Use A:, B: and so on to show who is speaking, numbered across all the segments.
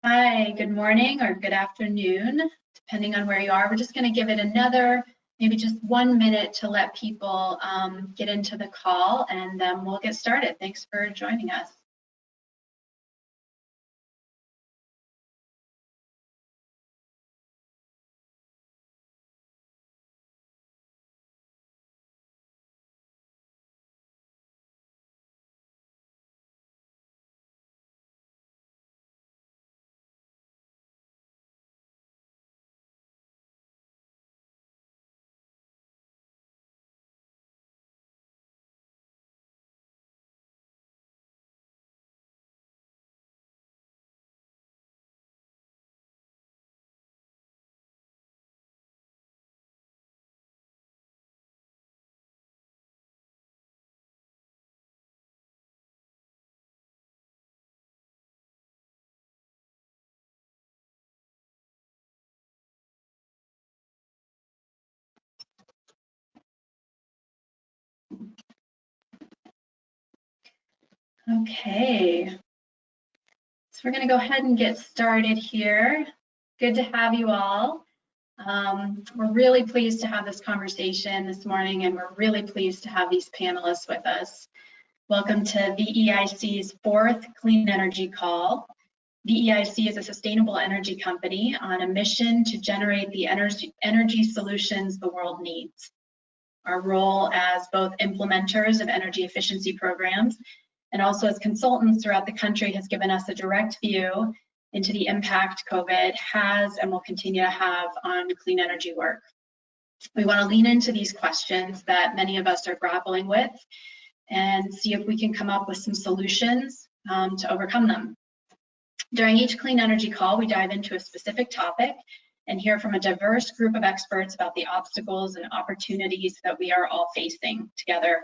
A: Hi, good morning or good afternoon, depending on where you are. We're just going to give it another, maybe just 1 minute to let people get into the call, and then we'll get started. Thanks for joining us. Okay, so we're going to go ahead and get started here. Good to have you all. We're really pleased to have this conversation this morning, and we're really pleased to have these panelists with us. Welcome to VEIC's 4th Clean Energy Call. VEIC is a sustainable energy company on a mission to generate the energy solutions the world needs. Our role as both implementers of energy efficiency programs and also as consultants throughout the country has given us a direct view into the impact COVID has and will continue to have on clean energy work. We want to lean into these questions that many of us are grappling with and see if we can come up with some solutions to overcome them. During each Clean Energy Call, we dive into a specific topic and hear from a diverse group of experts about the obstacles and opportunities that we are all facing together.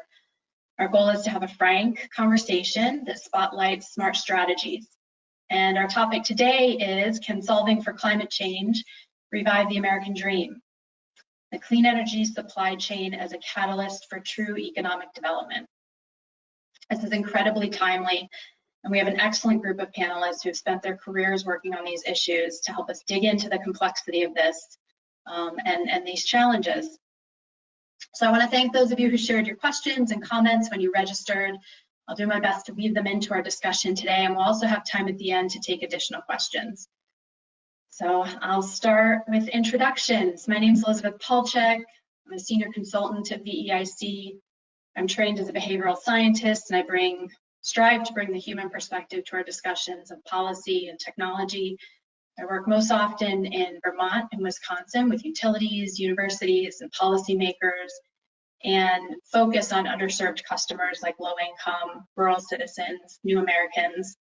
A: Our goal is to have a frank conversation that spotlights smart strategies. And our topic today is, can solving for climate change revive the American dream? The clean energy supply chain as a catalyst for true economic development. This is incredibly timely, and we have an excellent group of panelists who have spent their careers working on these issues to help us dig into the complexity of this and these challenges. So I want to thank those of you who shared your questions and comments when you registered. I'll do my best to weave them into our discussion today, and we'll also have time at the end to take additional questions. So I'll start with introductions. My name is Elizabeth Palchik. I'm a senior consultant at VEIC. I'm trained as a behavioral scientist, and I strive to bring the human perspective to our discussions of policy and technology. I work most often in Vermont and Wisconsin with utilities, universities, and policymakers, and focus on underserved customers like low-income, rural citizens, new Americans.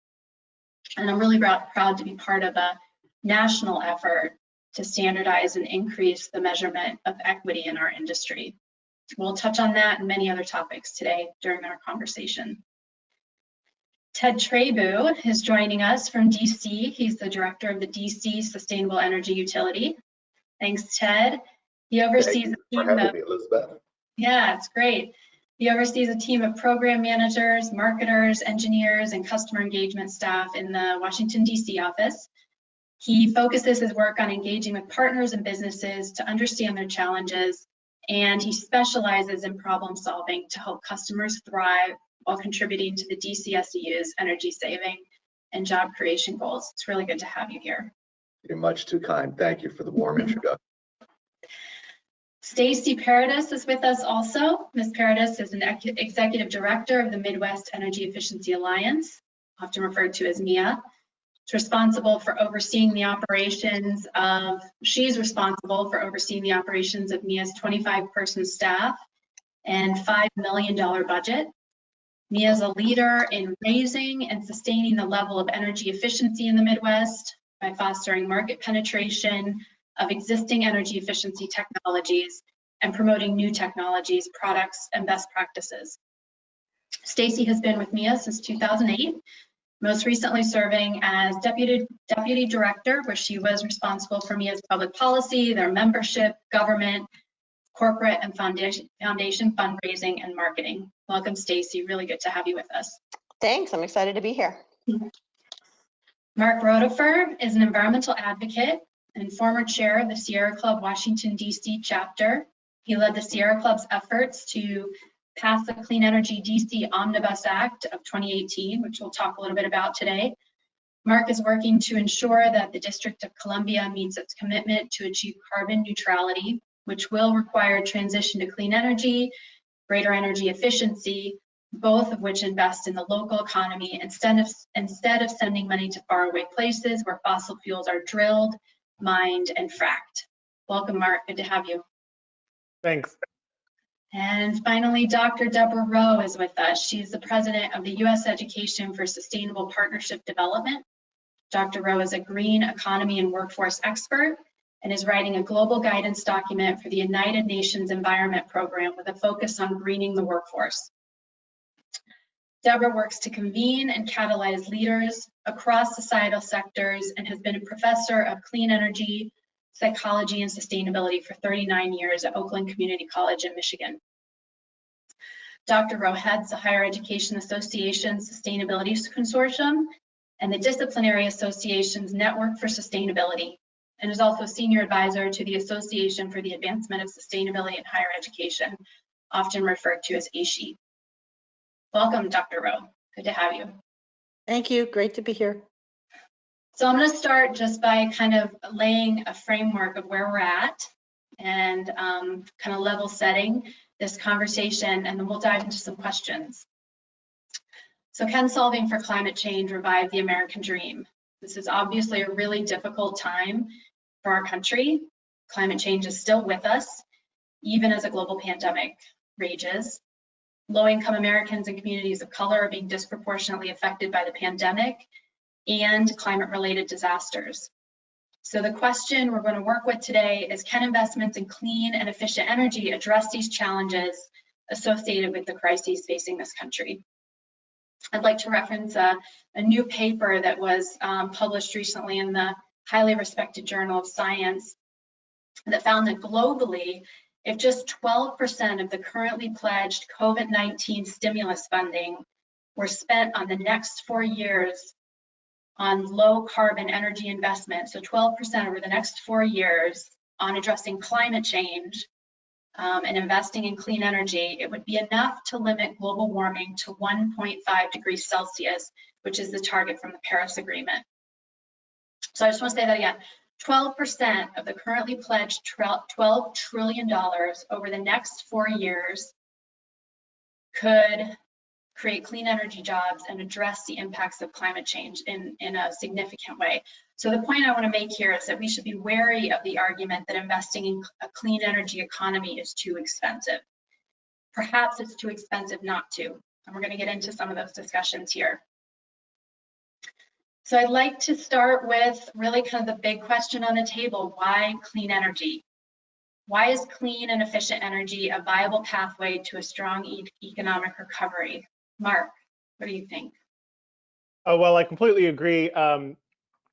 A: And I'm really proud to be part of a national effort to standardize and increase the measurement of equity in our industry. We'll touch on that and many other topics today during our conversation. Ted Trabu is joining us from DC. He's the director of the DC Sustainable Energy Utility. Thanks, Ted. He oversees a team of,
B: Elizabeth.
A: Yeah, it's great. He oversees a team of program managers, marketers, engineers, and customer engagement staff in the Washington, DC office. He focuses his work on engaging with partners and businesses to understand their challenges, and he specializes in problem solving to help customers thrive while contributing to the DCSEU's energy saving and job creation goals. It's really good to have you here.
B: You're much too kind. Thank you for the warm introduction.
A: Stacy Paradis is with us also. Ms. Paradis is an executive director of the Midwest Energy Efficiency Alliance, often referred to as MIA. She's responsible for overseeing the operations of MIA's 25-person staff and $5 million budget. MIA is a leader in raising and sustaining the level of energy efficiency in the Midwest by fostering market penetration of existing energy efficiency technologies and promoting new technologies, products, and best practices. Stacy has been with MIA since 2008, most recently serving as deputy director, where she was responsible for MIA's public policy, their membership, government, corporate, and foundation fundraising and marketing. Welcome, Stacy. Really good to have you with us.
C: Thanks. I'm excited to be here.
A: Mark Rotifer is an environmental advocate and former chair of the Sierra Club Washington, D.C. chapter. He led the Sierra Club's efforts to pass the Clean Energy D.C. Omnibus Act of 2018, which we'll talk a little bit about today. Mark is working to ensure that the District of Columbia meets its commitment to achieve carbon neutrality, which will require transition to clean energy, greater energy efficiency, both of which invest in the local economy instead of sending money to faraway places where fossil fuels are drilled, mined, and fracked. Welcome, Mark. Good to have you.
C: Thanks.
A: And finally, Dr. Deborah Rowe is with us. She's the president of the U.S. Education for Sustainable Partnership Development. Dr. Rowe is a green economy and workforce expert and is writing a global guidance document for the United Nations Environment Program with a focus on greening the workforce. Deborah works to convene and catalyze leaders across societal sectors and has been a professor of clean energy, psychology, and sustainability for 39 years at Oakland Community College in Michigan. Dr. Rowe heads the Higher Education Association Sustainability Consortium and the Disciplinary Association's Network for Sustainability, and is also senior advisor to the Association for the Advancement of Sustainability in Higher Education, often referred to as ASHE. Welcome, Dr. Rowe. Good to have you.
D: Thank you. Great to be here.
A: So I'm going to start just by kind of laying a framework of where we're at and kind of level setting this conversation, and then we'll dive into some questions. So can solving for climate change revive the American dream? This is obviously a really difficult time for our country. Climate change is still with us, even as a global pandemic rages. Low-income Americans and communities of color are being disproportionately affected by the pandemic and climate-related disasters. So the question we're going to work with today is, can investments in clean and efficient energy address these challenges associated with the crises facing this country? I'd like to reference a new paper that was published recently in the highly respected Journal of Science that found that globally, if just 12% of the currently pledged COVID-19 stimulus funding were spent on the next 4 years on low carbon energy investment, so 12% over the next 4 years on addressing climate change and investing in clean energy, it would be enough to limit global warming to 1.5 degrees Celsius, which is the target from the Paris Agreement. So I just want to say that again. 12% of the currently pledged $12 trillion over the next 4 years could create clean energy jobs and address the impacts of climate change in a significant way. So the point I want to make here is that we should be wary of the argument that investing in a clean energy economy is too expensive. Perhaps it's too expensive not to, and we're going to get into some of those discussions here. So I'd like to start with really kind of the big question on the table: why clean energy? Why is clean and efficient energy a viable pathway to a strong economic recovery? Mark, what do you think?
C: Oh, well, I completely agree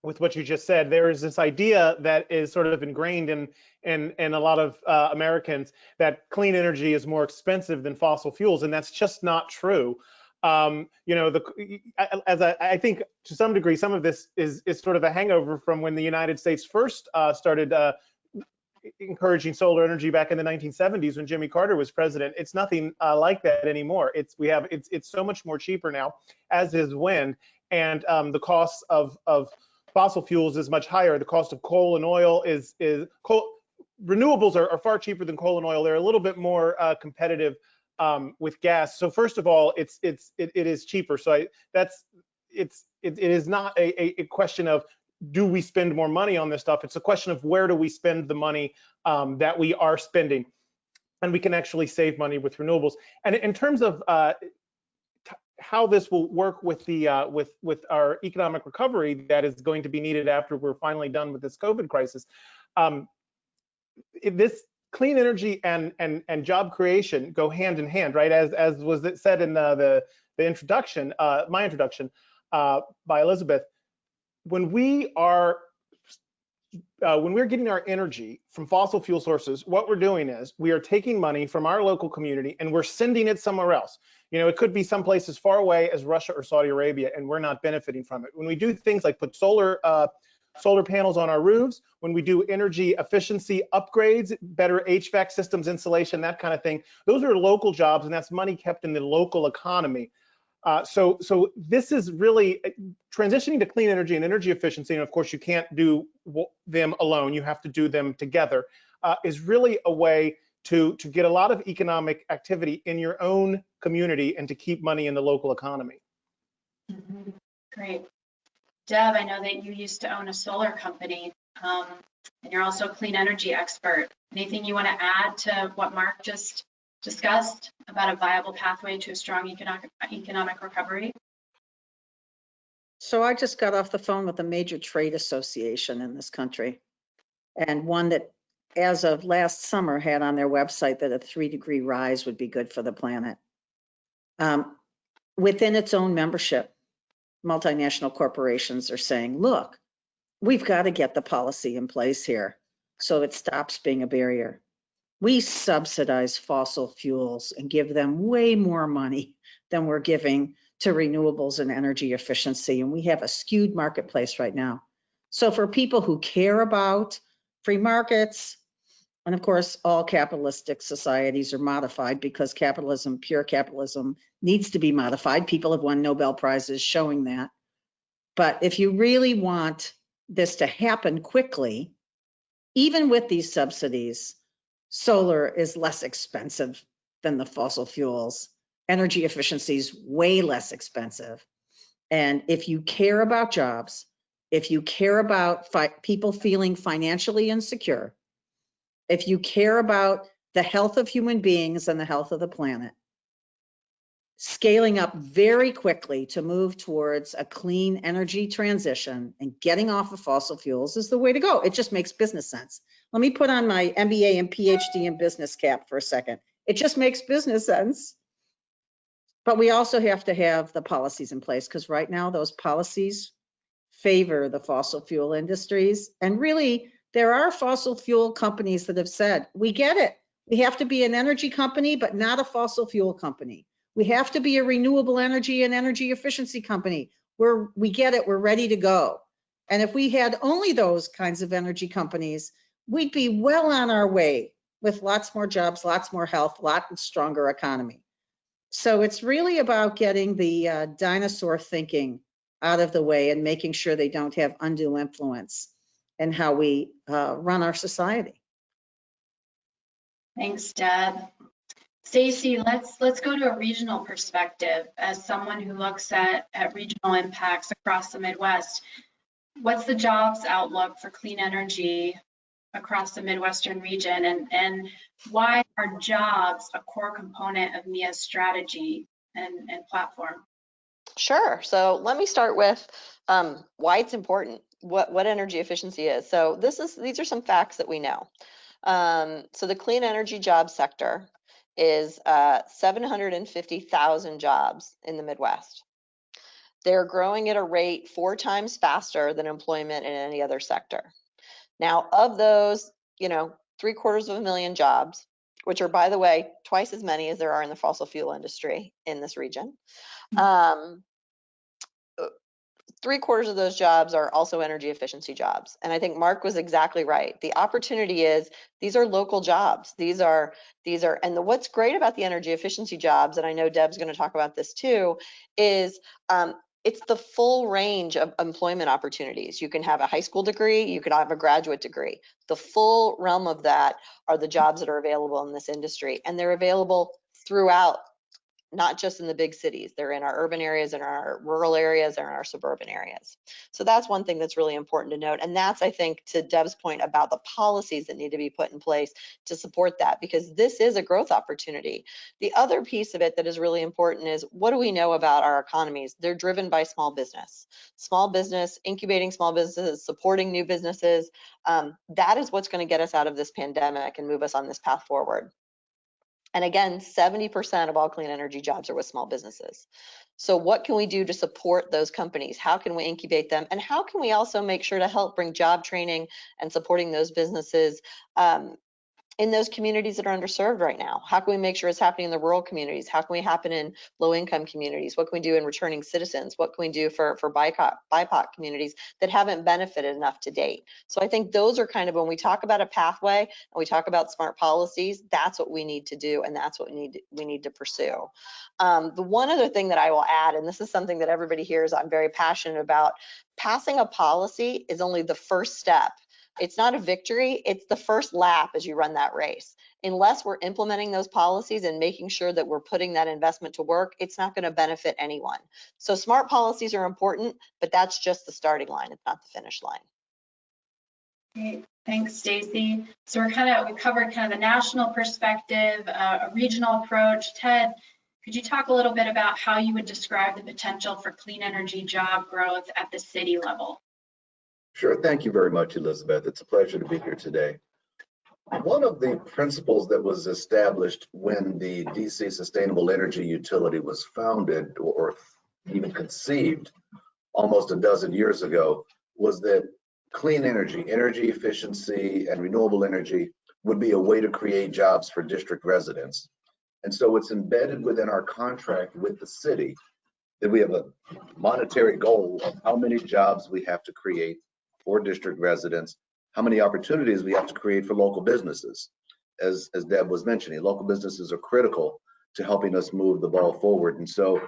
C: with what you just said. There is this idea that is sort of ingrained in a lot of Americans that clean energy is more expensive than fossil fuels, and that's just not true. You know, I think to some degree, some of this is sort of a hangover from when the United States first started encouraging solar energy back in the 1970s when Jimmy Carter was president. It's nothing like that anymore. It's so much more cheaper now, as is wind, and the cost of fossil fuels is much higher. The cost of coal and oil renewables are far cheaper than coal and oil. They're a little bit more competitive with gas. So first of all, it is cheaper. So it is not a question of do we spend more money on this stuff. It's a question of where do we spend the money that we are spending, and we can actually save money with renewables. And in terms of how this will work with the with our economic recovery that is going to be needed after we're finally done with this COVID crisis, this clean energy and job creation go hand in hand, right? As was said in the introduction, my introduction by Elizabeth. When we are when we're getting our energy from fossil fuel sources, what we're doing is we are taking money from our local community and we're sending it somewhere else. You know, it could be someplace as far away as Russia or Saudi Arabia, and we're not benefiting from it. When we do things like put solar panels on our roofs, when we do energy efficiency upgrades, better HVAC systems, insulation, that kind of thing, those are local jobs, and that's money kept in the local economy. So this is really transitioning to clean energy and energy efficiency, and of course you can't do them alone, you have to do them together, is really a way to get a lot of economic activity in your own community and to keep money in the local economy.
A: Mhm. Great. Deb, I know that you used to own a solar company, and you're also a clean energy expert. Anything you want to add to what Mark just discussed about a viable pathway to a strong economic recovery?
D: So I just got off the phone with a major trade association in this country, and one that, as of last summer, had on their website that a 3-degree rise would be good for the planet. Within its own membership, multinational corporations are saying, look, we've got to get the policy in place here so it stops being a barrier. We subsidize fossil fuels and give them way more money than we're giving to renewables and energy efficiency. And we have a skewed marketplace right now. So for people who care about free markets, and of course, all capitalistic societies are modified because capitalism, pure capitalism, needs to be modified. People have won Nobel Prizes showing that. But if you really want this to happen quickly, even with these subsidies, solar is less expensive than the fossil fuels. Energy efficiency is way less expensive. And if you care about jobs, if you care about people feeling financially insecure, if you care about the health of human beings and the health of the planet, scaling up very quickly to move towards a clean energy transition and getting off of fossil fuels is the way to go. It just makes business sense. Let me put on my MBA and PhD in business cap for a second. It just makes business sense. But we also have to have the policies in place, because right now those policies favor the fossil fuel industries. And really, there are fossil fuel companies that have said, we get it. We have to be an energy company, but not a fossil fuel company. We have to be a renewable energy and energy efficiency company. We get it, we're ready to go. And if we had only those kinds of energy companies, we'd be well on our way with lots more jobs, lots more health, lots stronger economy. So it's really about getting the dinosaur thinking out of the way and making sure they don't have undue influence in how we run our society.
A: Thanks, Deb. Stacy, let's go to a regional perspective. As someone who looks at regional impacts across the Midwest, what's the jobs outlook for clean energy across the Midwestern region, and why are jobs a core component of MIA's strategy and platform?
E: Sure. So let me start with why it's important, what energy efficiency is. So these are some facts that we know. So the clean energy job sector is 750,000 jobs in the Midwest. They're growing at a rate 4 times faster than employment in any other sector. Now, of those, 750,000 jobs, which are, by the way, twice as many as there are in the fossil fuel industry in this region, 3/4 of those jobs are also energy efficiency jobs. And I think Mark was exactly right. The opportunity is these are local jobs. And what's great about the energy efficiency jobs, and I know Deb's going to talk about this too, is it's the full range of employment opportunities. You can have a high school degree, you can have a graduate degree. The full realm of that are the jobs that are available in this industry, and they're available throughout, not just in the big cities. They're in our urban areas, in our rural areas, and our suburban areas. So that's one thing that's really important to note. And that's, I think, to Deb's point about the policies that need to be put in place to support that, because this is a growth opportunity. The other piece of it that is really important is, what do we know about our economies? They're driven by small business, incubating small businesses, supporting new businesses. That is what's going to get us out of this pandemic and move us on this path forward. And again, 70% of all clean energy jobs are with small businesses. So what can we do to support those companies? How can we incubate them? And how can we also make sure to help bring job training and supporting those businesses in those communities that are underserved right now? How can we make sure it's happening in the rural communities? How can we happen in low-income communities? What can we do in returning citizens? What can we do for BIPOC communities that haven't benefited enough to date? So I think those are kind of, when we talk about a pathway and we talk about smart policies, that's what we need to do, and that's what we need to pursue. The one other thing that I will add, and this is something that everybody here is I'm very passionate about, passing a policy is only the first step. It's not a victory, it's the first lap as you run that race. Unless we're implementing those policies and making sure that we're putting that investment to work, it's not going to benefit anyone. So smart policies are important, but that's just the starting line, it's not the finish line.
A: Great, thanks, Stacy. So we covered kind of the national perspective, a regional approach. Ted, could you talk a little bit about how you would describe the potential for clean energy job growth at the city level?
B: Sure. Thank you very much, Elizabeth. It's a pleasure to be here today. One of the principles that was established when the DC Sustainable Energy Utility was founded or even conceived almost a dozen years ago was that clean energy, energy efficiency, and renewable energy would be a way to create jobs for district residents. And so it's embedded within our contract with the city that we have a monetary goal of how many jobs we have to create for district residents, how many opportunities we have to create for local businesses. As Deb was mentioning, local businesses are critical to helping us move the ball forward. And so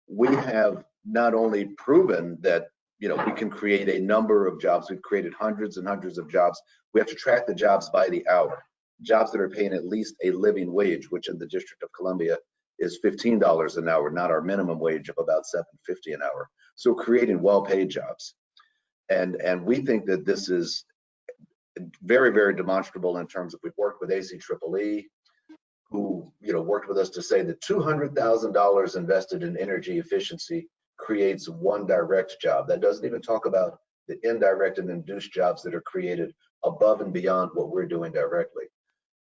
B: we have not only proven that we can create a number of jobs, we've created hundreds and hundreds of jobs. We have to track the jobs by the hour, jobs that are paying at least a living wage, which in the District of Columbia is $15 an hour, not our minimum wage of about $7.50 an hour. So creating well-paid jobs. And we think that this is very, very demonstrable in terms of we've worked with ACEEE, who worked with us to say that $200,000 invested in energy efficiency creates one direct job. That doesn't even talk about the indirect and induced jobs that are created above and beyond what we're doing directly.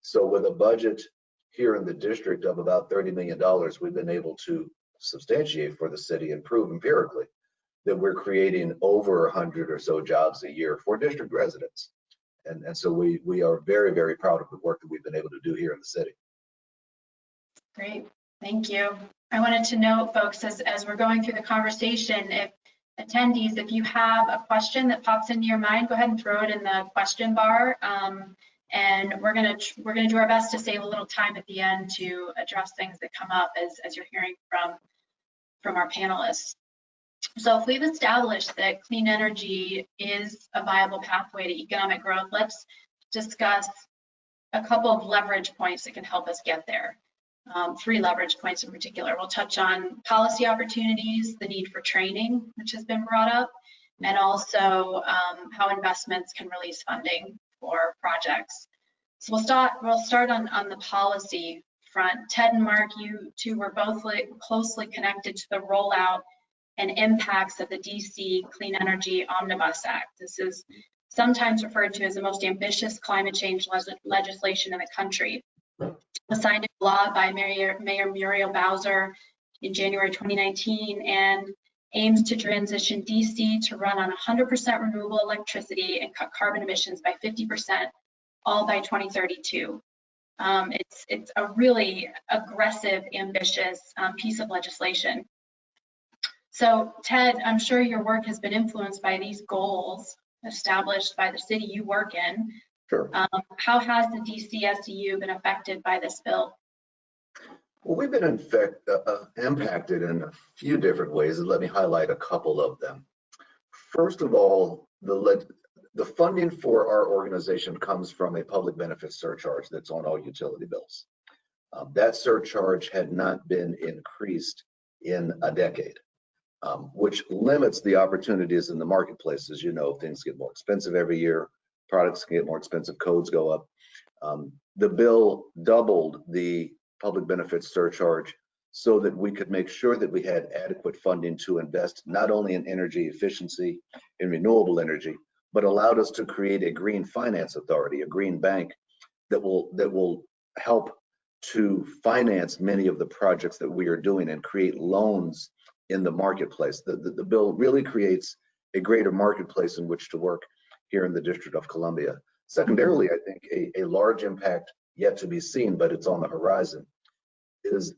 B: So with a budget here in the district of about $30 million, we've been able to substantiate for the city and prove empirically that we're creating over 100 or so jobs a year for district residents. And so we are very, very proud of the work that we've been able to do here in the city.
A: Great, thank you. I wanted to note, folks, as we're going through the conversation, if attendees, if you have a question that pops into your mind, go ahead and throw it in the question bar. And we're gonna do our best to save a little time at the end to address things that come up as you're hearing from our panelists. So if we've established that clean energy is a viable pathway to economic growth, let's discuss a couple of leverage points that can help us get there. 3 leverage points in particular. We'll touch on policy opportunities, the need for training, which has been brought up, and also how investments can release funding for projects. So we'll start on the policy front. Ted and Mark, you two were both closely connected to the rollout and impacts of the DC Clean Energy Omnibus Act. This is sometimes referred to as the most ambitious climate change legislation in the country. Signed into law by Mayor Muriel Bowser in January 2019 and aims to transition DC to run on 100% renewable electricity and cut carbon emissions by 50%, all by 2032. It's a really aggressive, ambitious piece of legislation. So Ted, I'm sure your work has been influenced by these goals established by the city you work in.
B: Sure.
A: How has the DCSEU been affected by this bill?
B: Well, we've been impacted in a few different ways, and let me highlight a couple of them. First of all, the funding for our organization comes from a public benefit surcharge that's on all utility bills. That surcharge had not been increased in a decade, which limits the opportunities in the marketplace. As you know, things get more expensive every year, products get more expensive, codes go up. The bill doubled the public benefits surcharge so that we could make sure that we had adequate funding to invest not only in energy efficiency and renewable energy, but allowed us to create a green finance authority, a green bank that will help to finance many of the projects that we are doing and create loans in the marketplace. The bill really creates a greater marketplace in which to work here in the District of Columbia. Secondarily, I think a large impact yet to be seen, but it's on the horizon, is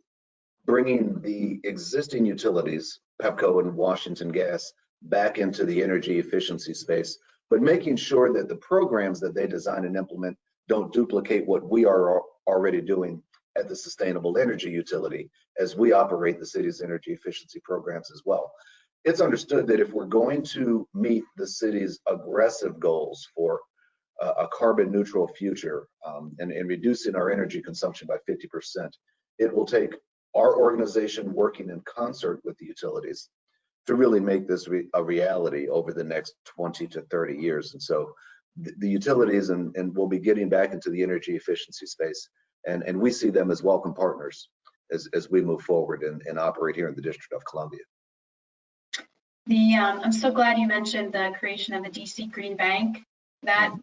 B: bringing the existing utilities, Pepco and Washington Gas, back into the energy efficiency space, but making sure that the programs that they design and implement don't duplicate what we are already doing at the sustainable energy utility as we operate the city's energy efficiency programs as well. It's understood that if we're going to meet the city's aggressive goals for a carbon neutral future and reducing our energy consumption by 50%, it will take our organization working in concert with the utilities to really make this a reality over the next 20 to 30 years. And so the utilities and we'll be getting back into the energy efficiency space, and we see them as welcome partners as we move forward and operate here in the District of Columbia.
A: I'm so glad you mentioned the creation of the DC Green Bank. That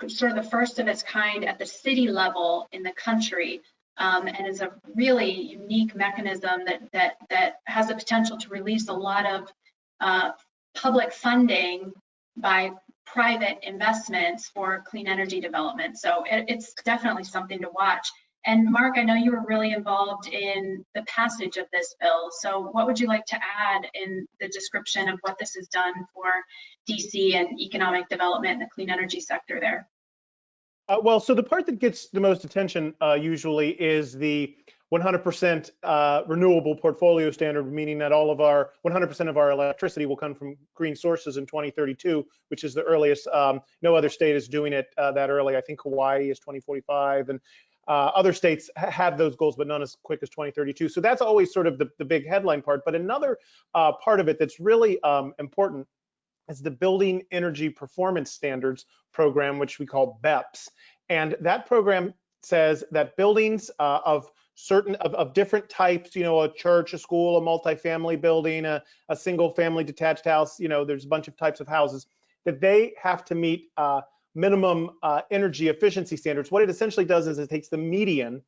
A: is sort of the first of its kind at the city level in the country, and is a really unique mechanism that has the potential to release a lot of public funding by private investments for clean energy development. So it's definitely something to watch. And Mark, I know you were really involved in the passage of this bill. So what would you like to add in the description of what this has done for DC and economic development in the clean energy sector there?
C: Well, so the part that gets the most attention usually is the 100% renewable portfolio standard, meaning that all of our 100% of our electricity will come from green sources in 2032, which is the earliest. No other state is doing it that early. I think Hawaii is 2045, and other states have those goals, but none as quick as 2032. So that's always sort of the big headline part. But another part of it that's really important is the Building Energy Performance Standards program, which we call BEPS. And that program says that buildings of different types, you know, a church, a school, a multifamily building, a single family detached house, you know, there's a bunch of types of houses, that they have to meet minimum energy efficiency standards. What it essentially does is it takes the median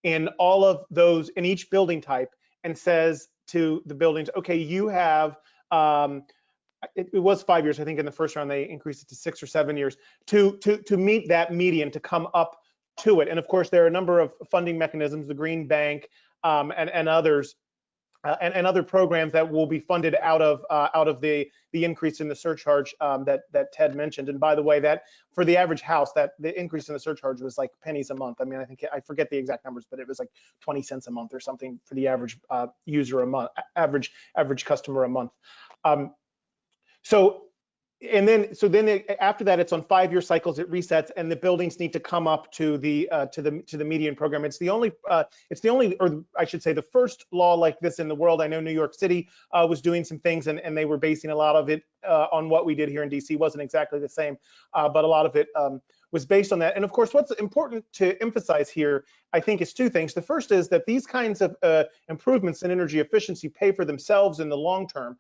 C: in all of those, in each building type, and says to the buildings, okay, you have, it was 5 years, I think in the first round they increased it to 6 or 7 years, to meet that median, to come up to it. And of course, there are a number of funding mechanisms, the Green Bank and others, and other programs that will be funded out of the increase in the surcharge that Ted mentioned. And by the way, that for the average house, that the increase in the surcharge was like pennies a month. I mean, I forget the exact numbers, but it was like 20 cents a month or something for the average user a month, average customer a month. So then after that, it's on 5-year cycles, it resets, and the buildings need to come up to the median program. It's the only, or I should say, the first law like this in the world. I know New York City was doing some things, and they were basing a lot of it on what we did here in DC. Wasn't exactly the same, but a lot of it was based on that. And of course, what's important to emphasize here, I think, is two things. The first is that these kinds of improvements in energy efficiency pay for themselves in the long term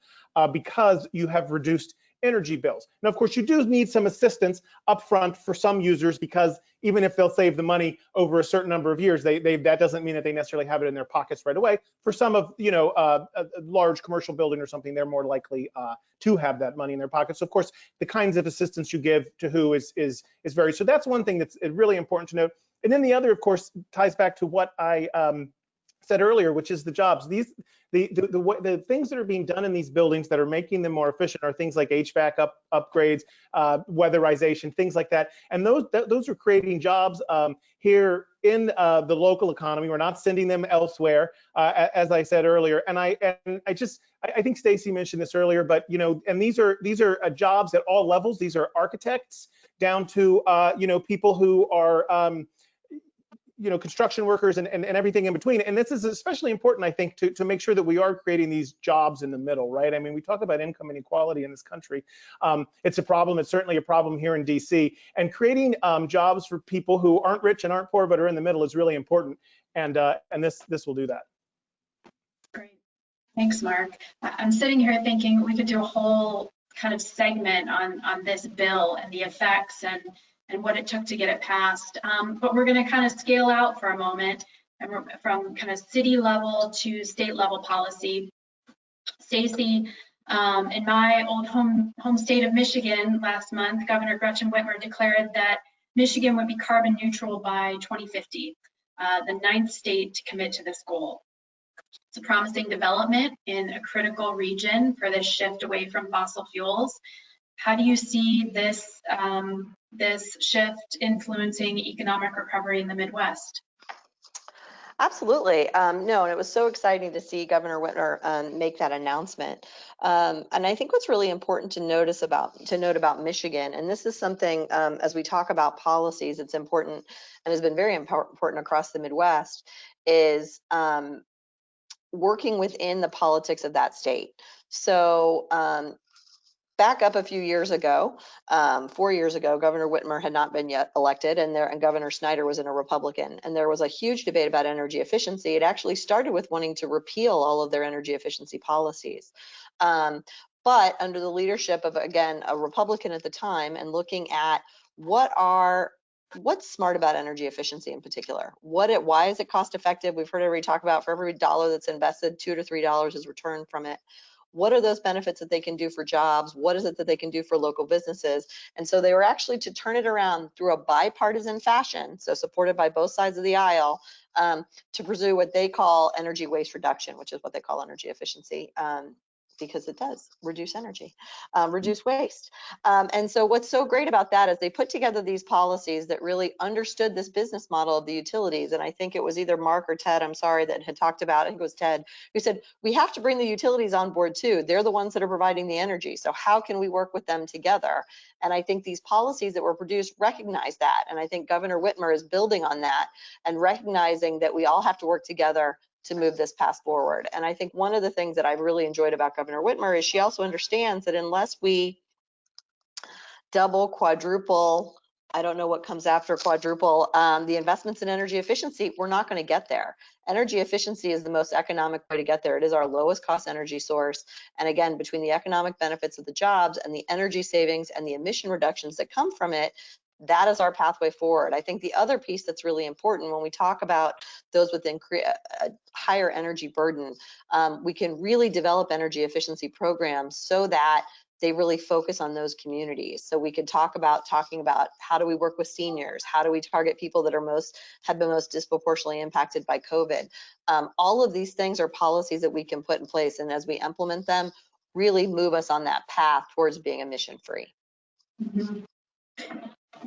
C: because you have reduced energy bills. Now, of course, you do need some assistance upfront for some users, because even if they'll save the money over a certain number of years, that doesn't mean that they necessarily have it in their pockets right away. For some of, you know, a large commercial building or something, they're more likely to have that money in their pockets. So of course, the kinds of assistance you give to who is very, so that's one thing that's really important to note. And then the other, of course, ties back to what I said earlier, which is the jobs. The things that are being done in these buildings that are making them more efficient are things like HVAC upgrades, weatherization, things like that. And those are creating jobs here in the local economy. We're not sending them elsewhere, as I said earlier. And I think Stacy mentioned this earlier, but you know, and these are jobs at all levels. These are architects down to you know, people who are you know, construction workers and everything in between. And this is especially important, I think, to make sure that we are creating these jobs in the middle, right? I mean, we talk about income inequality in this country. It's a problem. It's certainly a problem here in DC. And creating jobs for people who aren't rich and aren't poor, but are in the middle is really important. And this will do that.
A: Great. Thanks, Mark. I'm sitting here thinking we could do a whole kind of segment on this bill and the effects and and what it took to get it passed. But we're going to kind of scale out for a moment, and from kind of city level to state level policy. Stacy, in my old home state of Michigan last month, Governor Gretchen Whitmer declared that Michigan would be carbon neutral by 2050, the 9th state to commit to this goal. It's a promising development in a critical region for this shift away from fossil fuels. How do you see this, this shift influencing economic recovery in the Midwest?
E: Absolutely. No, and it was so exciting to see Governor Whitmer make that announcement. And I think what's really important to note about Michigan, and this is something as we talk about policies, it's important and has been very important across the Midwest, is working within the politics of that state. So back up a few years ago, 4 years ago, Governor Whitmer had not been yet elected, and Governor Snyder was a Republican, and there was a huge debate about energy efficiency. It actually started with wanting to repeal all of their energy efficiency policies. But under the leadership of, again, a Republican at the time, and looking at what's smart about energy efficiency in particular? Why is it cost effective? We've heard everybody talk about for every dollar that's invested, $2 to $3 is returned from it. What are those benefits that they can do for jobs? What is it that they can do for local businesses? And so they were actually to turn it around through a bipartisan fashion, so supported by both sides of the aisle, to pursue what they call energy waste reduction, which is what they call energy efficiency. Because it does reduce energy, reduce waste. And so what's so great about that is they put together these policies that really understood this business model of the utilities. And I think it was either Mark or Ted, I'm sorry, that had talked about, I think it was Ted, who said, we have to bring the utilities on board too. They're the ones that are providing the energy. So how can we work with them together? And I think these policies that were produced recognize that. And I think Governor Whitmer is building on that and recognizing that we all have to work together to move this path forward. And I think one of the things that I've really enjoyed about Governor Whitmer is she also understands that unless we double, quadruple, I don't know what comes after quadruple, the investments in energy efficiency, we're not going to get there. Energy efficiency is the most economic way to get there. It is our lowest cost energy source. And again, between the economic benefits of the jobs and the energy savings and the emission reductions that come from it, that is our pathway forward. I think the other piece that's really important when we talk about those with a higher energy burden, we can really develop energy efficiency programs so that they really focus on those communities. So we could talking about how do we work with seniors? How do we target people that have been most disproportionately impacted by COVID? All of these things are policies that we can put in place, and as we implement them, really move us on that path towards being emission-free.
A: Mm-hmm.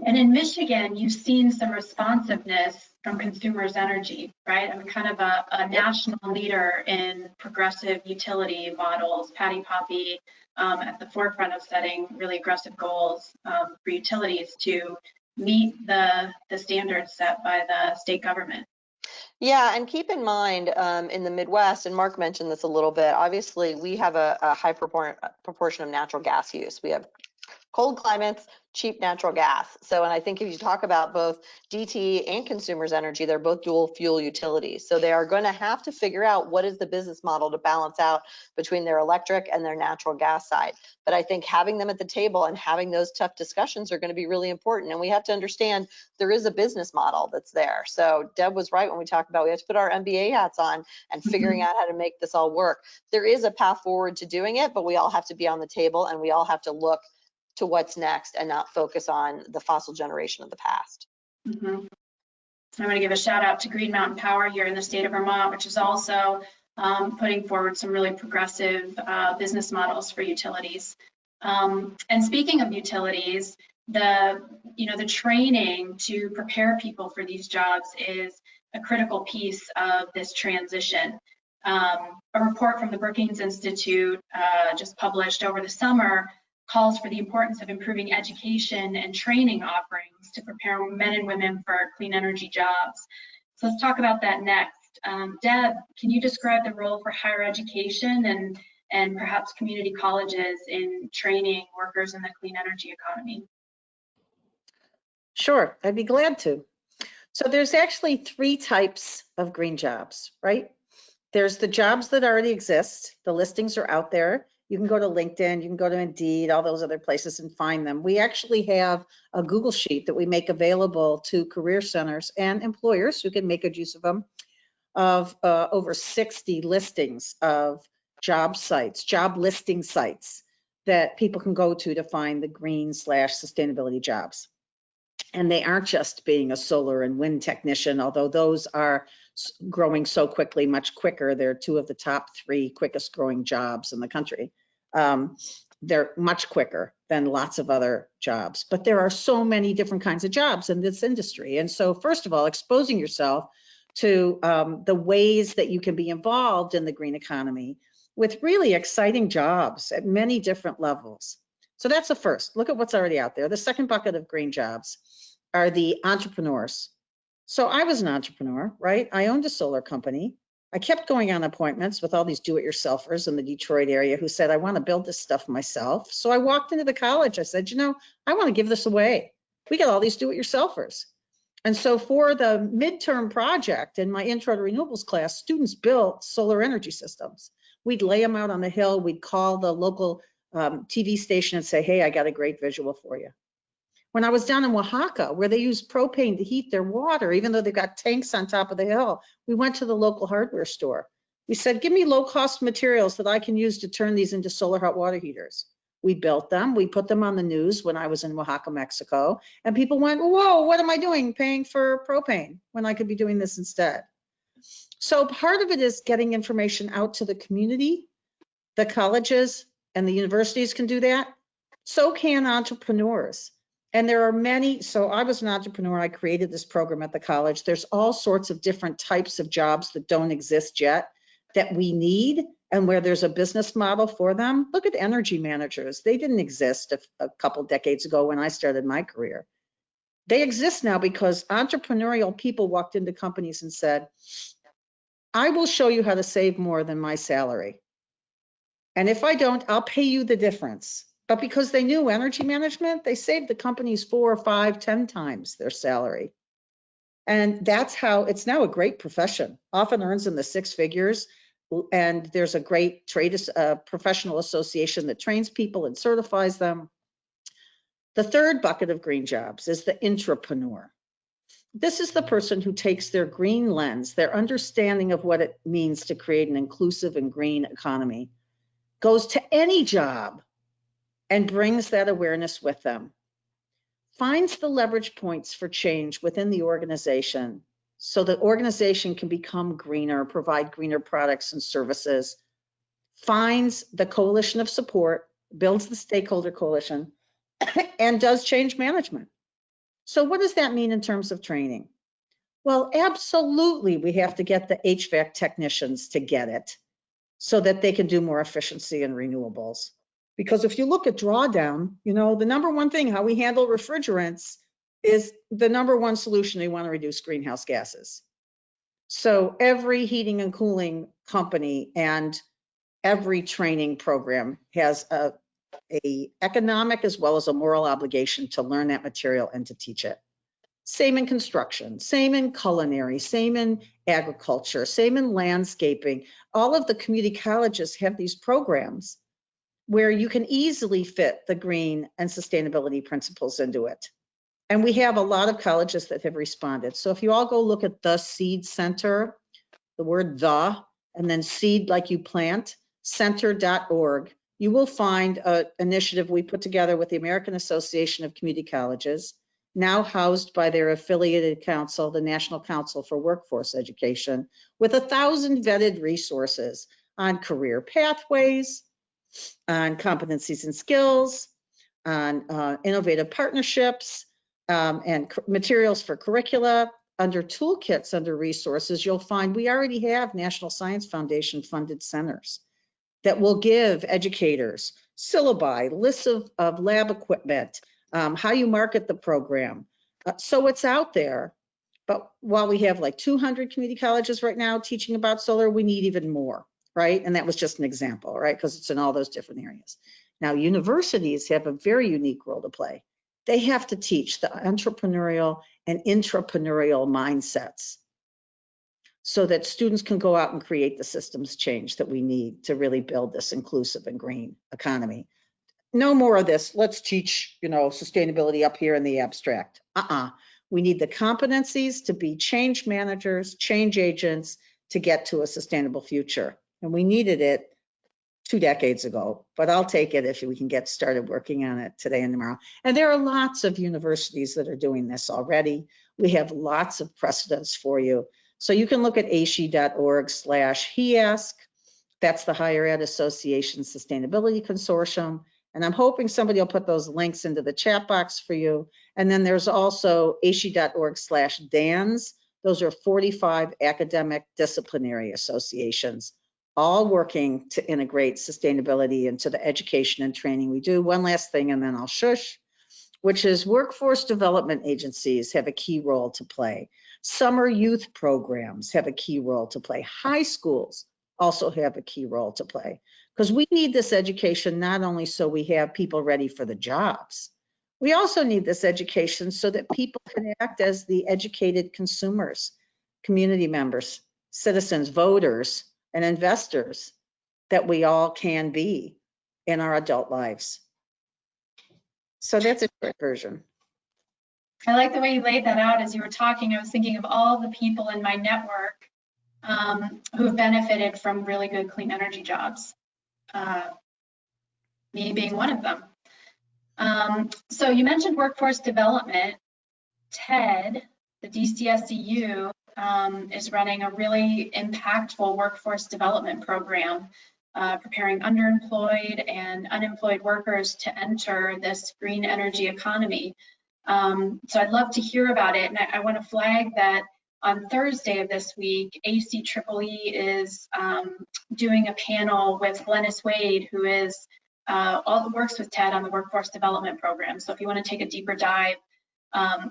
A: And in Michigan, you've seen some responsiveness from Consumers Energy, right? I mean, kind of a national leader in progressive utility models, Patty Poppy, at the forefront of setting really aggressive goals for utilities to meet the standards set by the state government.
E: Yeah, and keep in mind in the Midwest, and Mark mentioned this a little bit, obviously we have a high proportion of natural gas use. We have cold climates, cheap natural gas. So, and I think if you talk about both DTE and Consumers Energy, they're both dual fuel utilities. So they are going to have to figure out what is the business model to balance out between their electric and their natural gas side. But I think having them at the table and having those tough discussions are going to be really important. And we have to understand there is a business model that's there. So Deb was right when we talked about we have to put our MBA hats on and figuring out how to make this all work. There is a path forward to doing it, but we all have to be on the table and we all have to look to what's next and not focus on the fossil generation of the past.
A: Mm-hmm. I'm going to give a shout out to Green Mountain Power here in the state of Vermont, which is also putting forward some really progressive business models for utilities. And speaking of utilities, the training to prepare people for these jobs is a critical piece of this transition. A report from the Brookings Institute just published over the summer calls for the importance of improving education and training offerings to prepare men and women for clean energy jobs. So let's talk about that next. Deb, can you describe the role for higher education and perhaps community colleges in training workers in the clean energy economy?
D: Sure, I'd be glad to. So there's actually 3 types of green jobs, right? There's the jobs that already exist. The listings are out there You can go to LinkedIn, you can go to Indeed, all those other places and find them. We actually have a Google Sheet that we make available to career centers and employers who can make good use of them, of over 60 listings of job sites, job listing sites that people can go to find the green/sustainability jobs. And they aren't just being a solar and wind technician, although those are growing so quickly, much quicker. They're two of the top 3 quickest growing jobs in the country. They're much quicker than lots of other jobs, but there are so many different kinds of jobs in this industry. And so first of all, exposing yourself to the ways that you can be involved in the green economy with really exciting jobs at many different levels. So that's the first. Look at what's already out there. The second bucket of green jobs are the entrepreneurs. So I was an entrepreneur, right? I owned a solar company. I kept going on appointments with all these do-it-yourselfers in the Detroit area who said, I want to build this stuff myself. So I walked into the college. I said, you know, I want to give this away. We got all these do-it-yourselfers. And so for the midterm project in my intro to renewables class, students built solar energy systems. We'd lay them out on the hill. We'd call the local TV station and say, hey, I got a great visual for you. When I was down in Oaxaca, where they use propane to heat their water, even though they've got tanks on top of the hill, we went to the local hardware store. We said, give me low-cost materials that I can use to turn these into solar hot water heaters. We built them. We put them on the news when I was in Oaxaca, Mexico, and people went, whoa, what am I doing paying for propane when I could be doing this instead? So part of it is getting information out to the community. The colleges and the universities can do that. So can entrepreneurs. And there are many, so I was an entrepreneur, I created this program at the college. There's all sorts of different types of jobs that don't exist yet that we need, and where there's a business model for them. Look at energy managers. They didn't exist a couple decades ago when I started my career. They exist now because entrepreneurial people walked into companies and said, I will show you how to save more than my salary. And if I don't, I'll pay you the difference. But because they knew energy management, they saved the companies 4, 5, 10 times their salary. And that's how it's now a great profession, often earns in the 6 figures. And there's a great trade professional association that trains people and certifies them. The third bucket of green jobs is the intrapreneur. This is the person who takes their green lens, their understanding of what it means to create an inclusive and green economy, goes to any job and brings that awareness with them, finds the leverage points for change within the organization so the organization can become greener, provide greener products and services, finds the coalition of support, builds the stakeholder coalition, and does change management. So what does that mean in terms of training? Well, absolutely, we have to get the HVAC technicians to get it so that they can do more efficiency in renewables. Because if you look at drawdown, you know, the number one thing, how we handle refrigerants is the number one solution. We want to reduce greenhouse gases. So every heating and cooling company and every training program has a economic as well as a moral obligation to learn that material and to teach it. Same in construction, same in culinary, same in agriculture, same in landscaping. All of the community colleges have these programs where you can easily fit the green and sustainability principles into it. And we have a lot of colleges that have responded. So if you all go look at the Seed Center, the word the, and then seed like you plant, center.org, you will find an initiative we put together with the American Association of Community Colleges, now housed by their affiliated council, the National Council for Workforce Education, with 1,000 vetted resources on career pathways, on competencies and skills, on innovative partnerships, and materials for curricula. Under toolkits, under resources, you'll find we already have National Science Foundation funded centers that will give educators syllabi, lists of lab equipment, how you market the program. So it's out there. But while we have like 200 community colleges right now teaching about solar, we need even more, right? And that was just an example, right? Because it's in all those different areas. Now, universities have a very unique role to play. They have to teach the entrepreneurial and intrapreneurial mindsets. so that students can go out and create the systems change that we need to really build this inclusive and green economy. No more of this, let's teach, sustainability up here in the abstract. We need the competencies to be change managers, change agents to get to a sustainable future. And we needed it 2 decades ago, but I'll take it if we can get started working on it today and tomorrow. And there are lots of universities that are doing this already. We have lots of precedents for you. So you can look at ASHE.org/HEASC. That's the Higher Ed Association Sustainability Consortium. And I'm hoping somebody will put those links into the chat box for you. And then there's also ASHE.org/DANS. Those are 45 academic disciplinary associations, all working to integrate sustainability into the education and training we do. One last thing, and then I'll shush, which is workforce development agencies have a key role to play. Summer youth programs have a key role to play. High schools also have a key role to play, because we need this education not only so we have people ready for the jobs, we also need this education so that people can act as the educated consumers, community members, citizens, voters, and investors that we all can be in our adult lives. So that's a short version.
A: I like the way you laid that out as you were talking. I was thinking of all the people in my network who have benefited from really good clean energy jobs, me being one of them. So you mentioned workforce development. TED, the DCSEU, is running a really impactful workforce development program, preparing underemployed and unemployed workers to enter this green energy economy. So I'd love to hear about it. And I want to flag that on Thursday of this week, ACEEE is doing a panel with Glennis Wade, who is works with TED on the workforce development program. So if you want to take a deeper dive,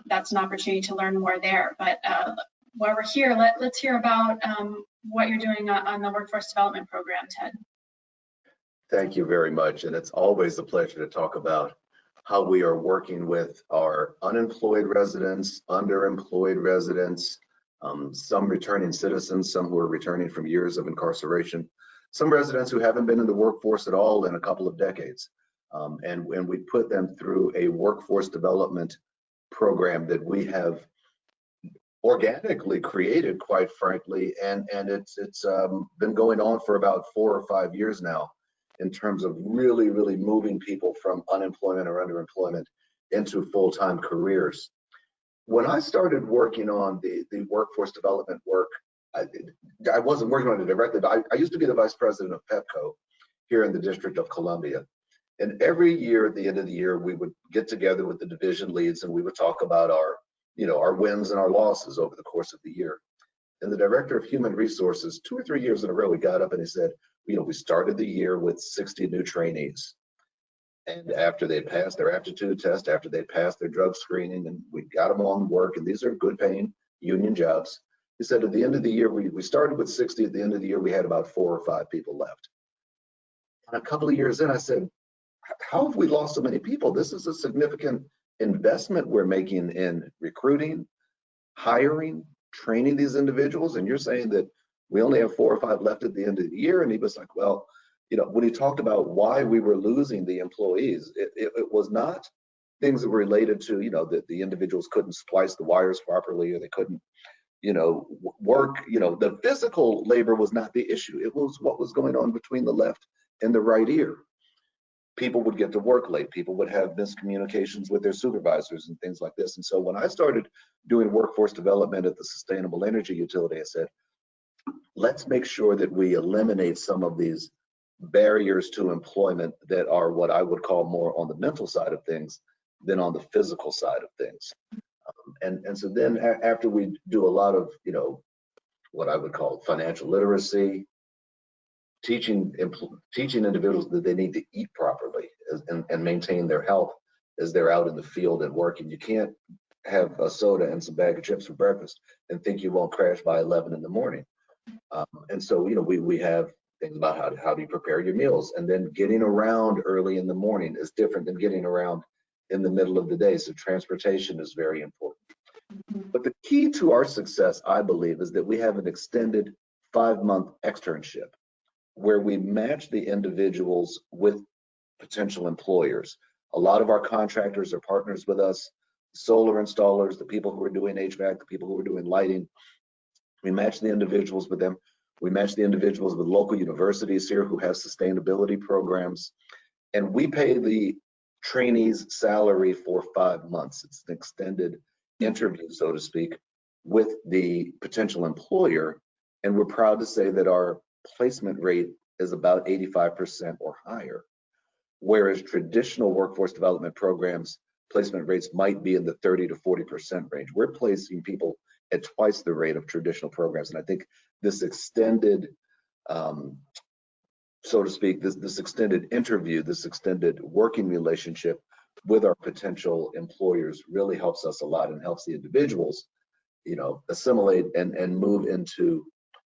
A: that's an opportunity to learn more there. But while we're here, let's hear about what you're doing on the workforce development program, Ted.
B: Thank you very much. And it's always a pleasure to talk about how we are working with our unemployed residents, underemployed residents, some returning citizens, some who are returning from years of incarceration, some residents who haven't been in the workforce at all in a couple of decades. And we put them through a workforce development program that we have organically created, quite frankly, and it's been going on for about 4 or 5 years now, in terms of really moving people from unemployment or underemployment into full-time careers. When I started working on the workforce development work, I wasn't working on it directly, but I used to be the vice president of PEPCO here in the District of Columbia. And every year at the end of the year, we would get together with the division leads and we would talk about our wins and our losses over the course of the year. And the director of human resources, 2 or 3 years in a row, he got up and he said, we started the year with 60 new trainees. And after they passed their aptitude test, after they passed their drug screening, and we got them on work, and these are good paying union jobs. He said at the end of the year, we started with 60. At the end of the year, we had about 4 or 5 people left. And a couple of years in, I said, how have we lost so many people? This is a significant investment we're making in recruiting, hiring, training these individuals. And you're saying that we only have 4 or 5 left at the end of the year. And he was like, well, when he talked about why we were losing the employees, it was not things that were related to, that the individuals couldn't splice the wires properly, or they couldn't, work, the physical labor was not the issue. It was what was going on between the left and the right ear. People would get to work late. People would have miscommunications with their supervisors and things like this. And so when I started doing workforce development at the Sustainable Energy Utility, I said, let's make sure that we eliminate some of these barriers to employment that are what I would call more on the mental side of things than on the physical side of things. And so then after we do a lot of, what I would call financial literacy, teaching individuals that they need to eat properly and maintain their health as they're out in the field and working. You can't have a soda and some bag of chips for breakfast and think you won't crash by 11 in the morning. And so, we have things about how do you prepare your meals, and then getting around early in the morning is different than getting around in the middle of the day. So transportation is very important. But the key to our success, I believe, is that we have an extended 5-month externship where we match the individuals with potential employers. A lot of our contractors are partners with us, solar installers, the people who are doing HVAC, the people who are doing lighting. We match the individuals with them. We match the individuals with local universities here who have sustainability programs. And we pay the trainee's salary for 5 months. It's an extended interview, so to speak, with the potential employer. And we're proud to say that our placement rate is about 85% or higher. Whereas traditional workforce development programs, placement rates might be in the 30 to 40% range. We're placing people at twice the rate of traditional programs. And I think this extended, so to speak, this extended interview, this extended working relationship with our potential employers really helps us a lot and helps the individuals, assimilate and move into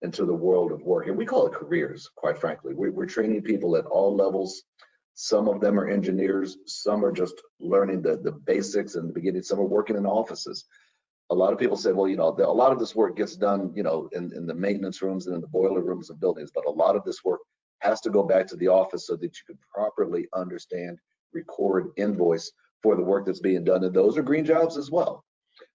B: the world of work. And we call it careers, quite frankly. We're training people at all levels. Some of them are engineers, some are just learning the basics in the beginning, some are working in offices. A lot of people say, well, a lot of this work gets done, in the maintenance rooms and in the boiler rooms of buildings, but a lot of this work has to go back to the office so that you can properly understand, record, invoice for the work that's being done. And those are green jobs as well.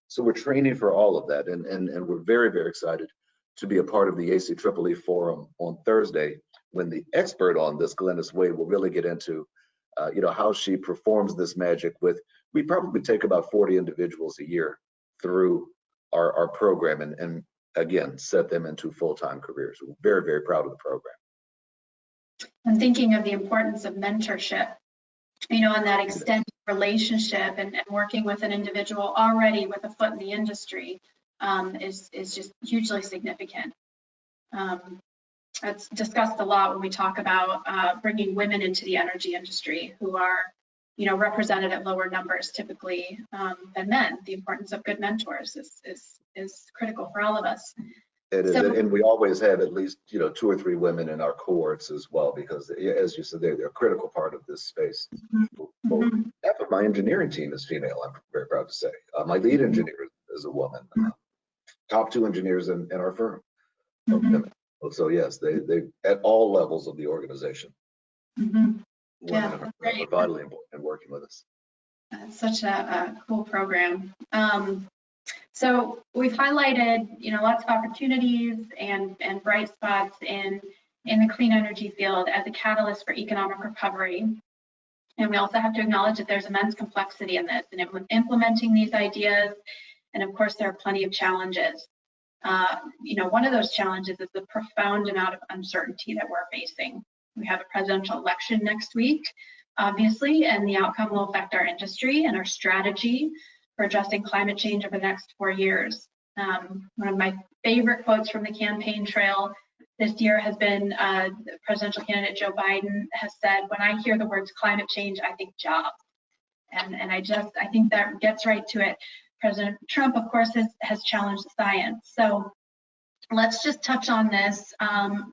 B: So we're training for all of that. And we're very, very excited to be a part of the ACEEE forum on Thursday, when the expert on this, Glennis Wade, will really get into, how she performs this magic with, we probably take about 40 individuals a year through our program and again, set them into full-time careers. We're very, very proud of the program.
A: I'm thinking of the importance of mentorship, and that extended relationship and working with an individual already with a foot in the industry is just hugely significant. It's discussed a lot when we talk about bringing women into the energy industry who are, represented at lower numbers typically than men. The importance of good mentors is critical for all of us.
B: It is, and we always have at least 2 or 3 women in our cohorts as well, because as you said, they're a critical part of this space. Well, half of my engineering team is female, I'm very proud to say. My lead engineer is a woman. Top 2 engineers in our firm are women. So yes, they at all levels of the organization. Women are vitally important in working with us.
A: That's such a cool program. So we've highlighted, lots of opportunities and bright spots in the clean energy field as a catalyst for economic recovery. And we also have to acknowledge that there's immense complexity in this and implementing these ideas. And of course, there are plenty of challenges. One of those challenges is the profound amount of uncertainty that we're facing. We have a presidential election next week, obviously, and the outcome will affect our industry and our strategy for addressing climate change over the next 4 years. One of my favorite quotes from the campaign trail this year has been presidential candidate Joe Biden has said, "When I hear the words climate change, I think jobs." And I think that gets right to it. President Trump, of course, has challenged the science. So let's just touch on this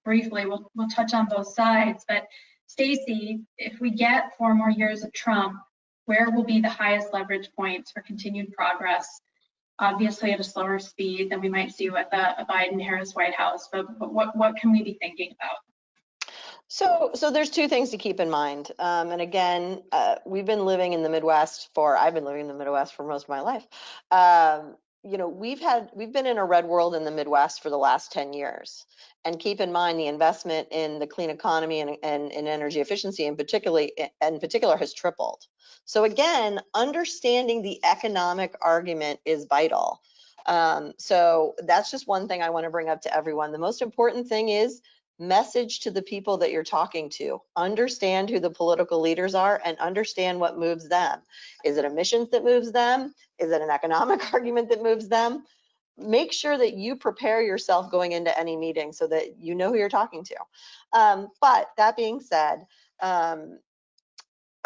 A: briefly. We'll touch on both sides. But Stacey, if we get 4 more years of Trump, where will be the highest leverage points for continued progress? Obviously at a slower speed than we might see with a Biden-Harris White House, but what can we be thinking about?
E: So there's 2 things to keep in mind. And again, I've been living in the Midwest for most of my life. We've been in a red world in the Midwest for the last 10 years. And keep in mind the investment in the clean economy and in energy efficiency in particular has tripled. So again, understanding the economic argument is vital. So that's just one thing I want to bring up to everyone. The most important thing is message to the people that you're talking to. Understand who the political leaders are and understand what moves them. Is it emissions that moves them? Is it an economic argument that moves them? Make sure that you prepare yourself going into any meeting so that you know who you're talking to. But that being said,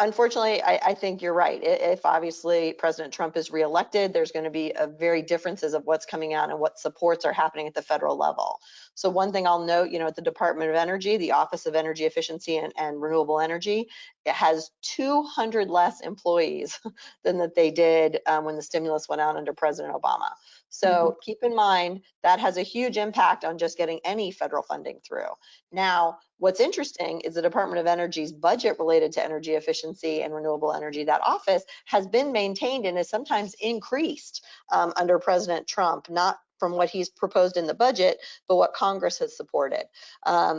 E: unfortunately, I think you're right. If obviously President Trump is reelected, there's going to be a very differences of what's coming out and what supports are happening at the federal level. So one thing I'll note, at the Department of Energy, the Office of Energy Efficiency and Renewable Energy, it has 200 less employees than that they did when the stimulus went out under President Obama. So keep in mind that has a huge impact on just getting any federal funding through. Now, what's interesting is the Department of Energy's budget related to energy efficiency and renewable energy, that office has been maintained and is sometimes increased under President Trump, not from what he's proposed in the budget, but what Congress has supported.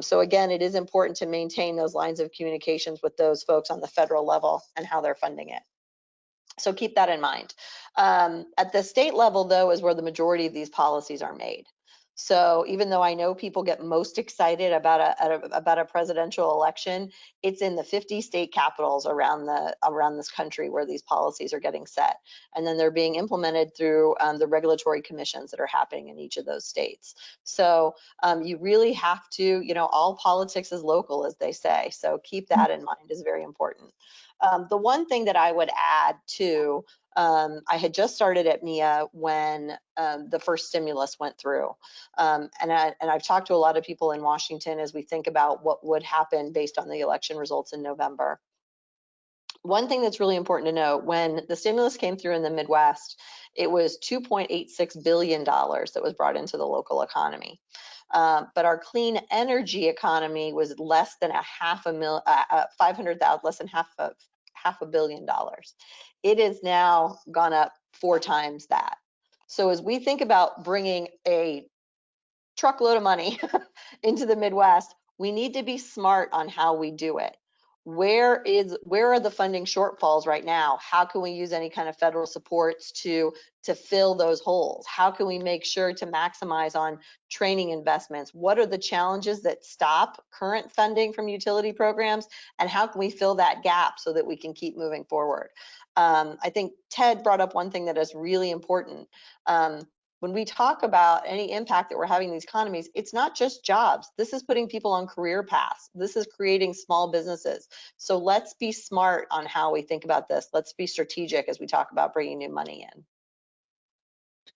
E: So again, it is important to maintain those lines of communications with those folks on the federal level and how they're funding it. So keep that in mind. At the state level, though, is where the majority of these policies are made. So even though I know people get most excited about a presidential election, it's in the 50 state capitals around this country where these policies are getting set, and then they're being implemented through the regulatory commissions that are happening in each of those states. So you really have to, all politics is local, as they say. So keep that in mind, is very important. The one thing that I would add too, I had just started at MIA when the first stimulus went through. And I've talked to a lot of people in Washington as we think about what would happen based on the election results in November. One thing that's really important to note, when the stimulus came through in the Midwest, it was $2.86 billion that was brought into the local economy. But our clean energy economy was less than less than half a billion dollars. It has now gone up 4 times that. So as we think about bringing a truckload of money into the Midwest, we need to be smart on how we do it. Where are the funding shortfalls right now? How can we use any kind of federal supports to fill those holes? How can we make sure to maximize on training investments? What are the challenges that stop current funding from utility programs? And how can we fill that gap so that we can keep moving forward? I think Ted brought up one thing that is really important. When we talk about any impact that we're having in these economies, it's not just jobs. This is putting people on career paths. This is creating small businesses. So let's be smart on how we think about this. Let's be strategic as we talk about bringing new money in.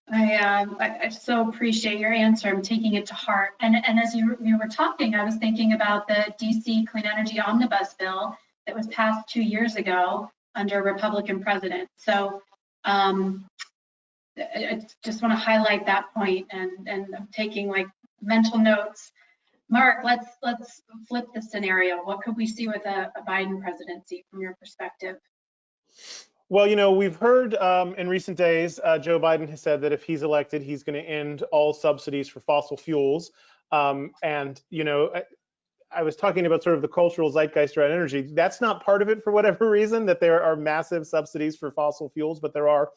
A: I so appreciate your answer. I'm taking it to heart. And as you were talking, I was thinking about the DC Clean Energy Omnibus Bill that was passed 2 years ago under a Republican president. So I just want to highlight that point, and I'm taking like mental notes. Mark, let's flip the scenario. What could we see with a Biden presidency from your perspective?
C: Well, we've heard in recent days, Joe Biden has said that if he's elected, he's going to end all subsidies for fossil fuels. And I was talking about sort of the cultural zeitgeist around energy. That's not part of it for whatever reason, that there are massive subsidies for fossil fuels, but there are.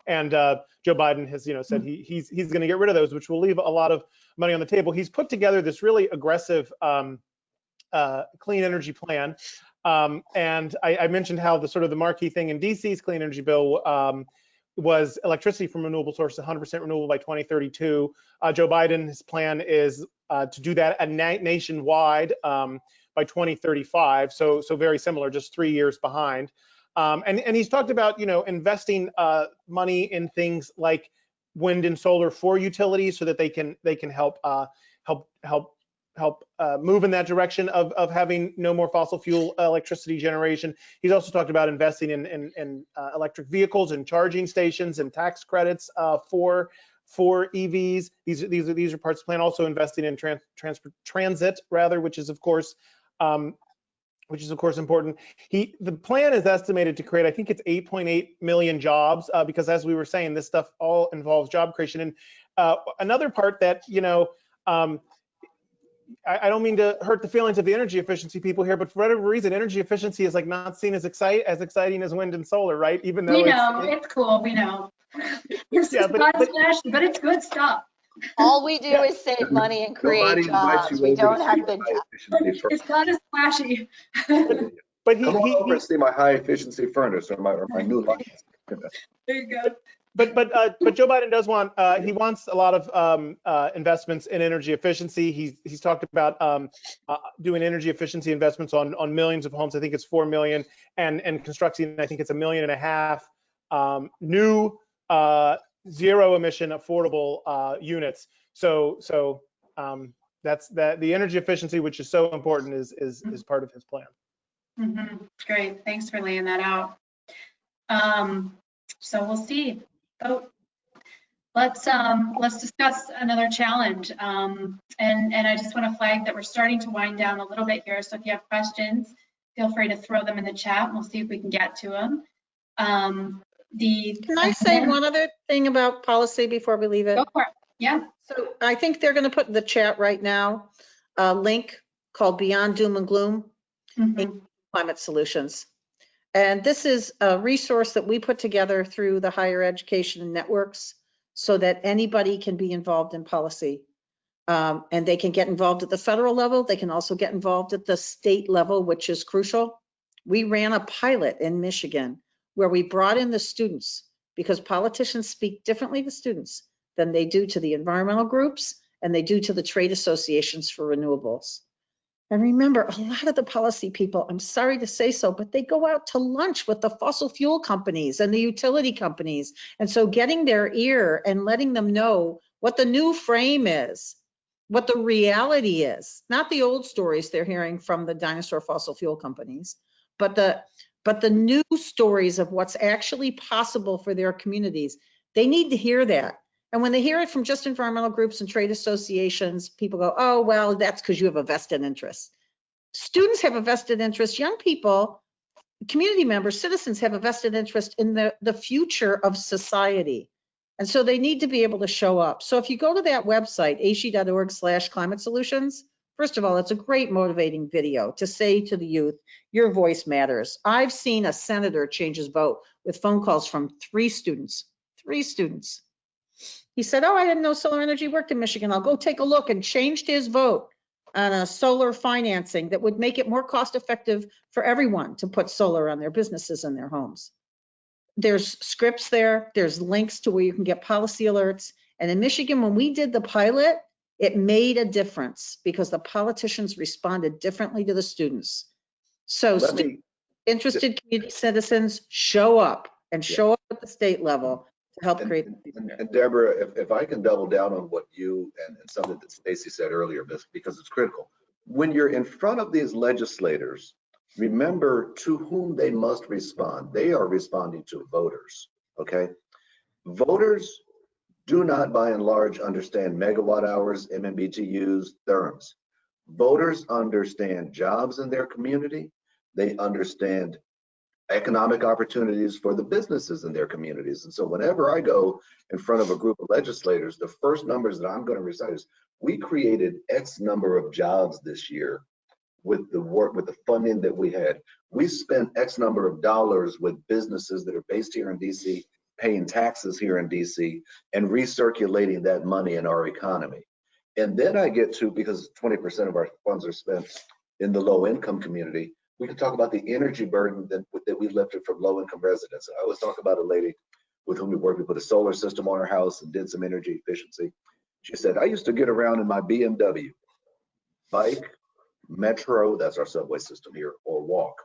C: And Joe Biden has, said he's going to get rid of those, which will leave a lot of money on the table. He's put together this really aggressive clean energy plan. And I mentioned how the marquee thing in DC's clean energy bill was electricity from renewable sources, 100% renewable by 2032. Joe Biden's plan is to do that nationwide by 2035. So very similar, just 3 years behind. And he's talked about, investing money in things like wind and solar for utilities so that they can help move in that direction of having no more fossil fuel electricity generation. He's also talked about investing in electric vehicles and charging stations and tax credits for EVs. These are parts of the plan. Also investing in transit, which is of course important. The plan is estimated to create, I think it's 8.8 million jobs, because as we were saying, this stuff all involves job creation. And another part that, I don't mean to hurt the feelings of the energy efficiency people here, but for whatever reason, energy efficiency is like not seen as exciting as wind and solar, right? Even though
A: it's cool, we know. It's not as flashy, but it's good stuff.
E: All we do is save money and create jobs. We don't have big jobs.
A: It's not as flashy.
C: But
B: come on over and see my high efficiency furnace or my new light.
A: There you go.
C: But Joe Biden does want he wants a lot of investments in energy efficiency. He's talked about doing energy efficiency investments on millions of homes. I think it's 4 million, and constructing, I think it's 1.5 million new zero emission affordable units. So that's the energy efficiency, which is so important, is part of his plan.
A: Great, thanks for laying that out. So we'll see. Oh, let's discuss another challenge. And I just want to flag that we're starting to wind down a little bit here. So if you have questions, feel free to throw them in the chat and we'll see if we can get to them.
D: Can I say one other thing about policy before we leave it?
A: Go for it. Yeah.
D: So I think they're going to put in the chat right now a link called Beyond Doom and Gloom in Climate Solutions. And this is a resource that we put together through the higher education networks so that anybody can be involved in policy. And they can get involved at the federal level. They can also get involved at the state level, which is crucial. We ran a pilot in Michigan where we brought in the students because politicians speak differently to students than they do to the environmental groups and they do to the trade associations for renewables. And remember, a lot of the policy people, I'm sorry to say so, but they go out to lunch with the fossil fuel companies and the utility companies. And so getting their ear and letting them know what the new frame is, what the reality is, not the old stories they're hearing from the dinosaur fossil fuel companies, but the new stories of what's actually possible for their communities. They need to hear that. And when they hear it from just environmental groups and trade associations, people go, oh, well, that's because you have a vested interest. Students have a vested interest. Young people, community members, citizens have a vested interest in the future of society. And so they need to be able to show up. So if you go to that website, ac.org/climate solutions, first of all, it's a great motivating video to say to the youth, your voice matters. I've seen a senator change his vote with phone calls from 3 students. He said, oh, I didn't know solar energy worked in Michigan. I'll go take a look, and changed his vote on a solar financing that would make it more cost effective for everyone to put solar on their businesses and their homes. There's scripts there. There's links to where you can get policy alerts. And in Michigan, when we did the pilot, it made a difference because the politicians responded differently to the students. So interested community citizens show up and show up at the state level to help create.
B: And Deborah, if I can double down on what you and something that Stacy said earlier, because it's critical. When you're in front of these legislators, remember to whom they must respond. They are responding to voters, okay? Voters do not, by and large, understand megawatt hours, MMBTUs, therms. Voters understand jobs in their community. They understand economic opportunities for the businesses in their communities. And so whenever I go in front of a group of legislators, the first numbers that I'm going to recite is, we created X number of jobs this year with the funding that we had. We spent X number of dollars with businesses that are based here in DC, paying taxes here in DC, and recirculating that money in our economy. And then I get to, because 20% of our funds are spent in the low income community, we can talk about the energy burden that we lifted from low income residents. I always talk about a lady with whom we worked. We put a solar system on her house and did some energy efficiency. She said, I used to get around in my BMW, bike, metro, that's our subway system here, or walk.